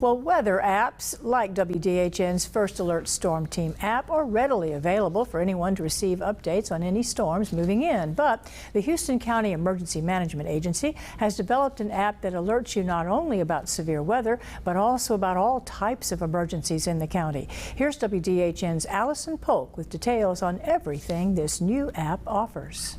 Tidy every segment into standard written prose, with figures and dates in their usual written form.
Well, weather apps like WDHN's First Alert Storm Team app are readily available for anyone to receive updates on any storms moving in. But the Houston County Emergency Management Agency has developed an app that alerts you not only about severe weather, but also about all types of emergencies in the county. Here's WDHN's Allison Polk with details on everything this new app offers.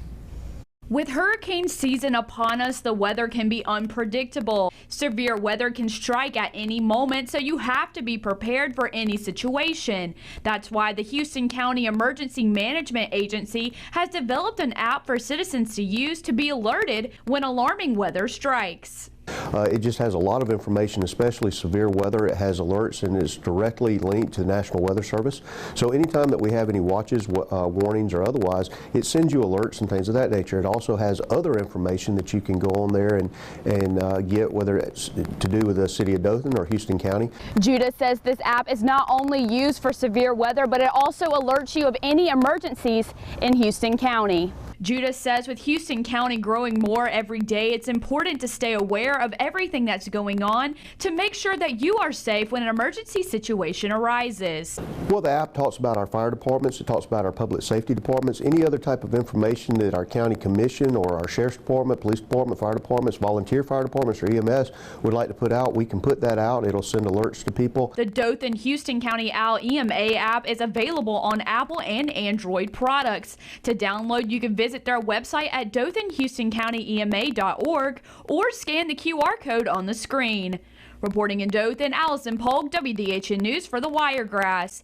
With hurricane season upon us, the weather can be unpredictable. Severe weather can strike at any moment, so you have to be prepared for any situation. That's why the Houston County Emergency Management Agency has developed an app for citizens to use to be alerted when alarming weather strikes. It just has a lot of information, especially severe weather. It has alerts and is directly linked to the National Weather Service. So anytime that we have any watches, warnings or otherwise, it sends you alerts and things of that nature. It also has other information that you can go on there and get, whether it's to do with the city of Dothan or Houston County. Judah says this app is not only used for severe weather, but it also alerts you of any emergencies in Houston County. Judah says with Houston County growing more every day, it's important to stay aware of everything that's going on to make sure that you are safe when an emergency situation arises. Well, the app talks about our fire departments, it talks about our public safety departments, any other type of information that our county commission or our sheriff's department, police department, fire departments, volunteer fire departments or EMS would like to put out. We can put that out. It'll send alerts to people. The Dothan Houston County EMA app is available on Apple and Android products. To download, you can visit their website at dothanhoustoncountyema.org or scan the QR code on the screen. Reporting in Dothan, Allison Polk, WDHN News for the Wiregrass.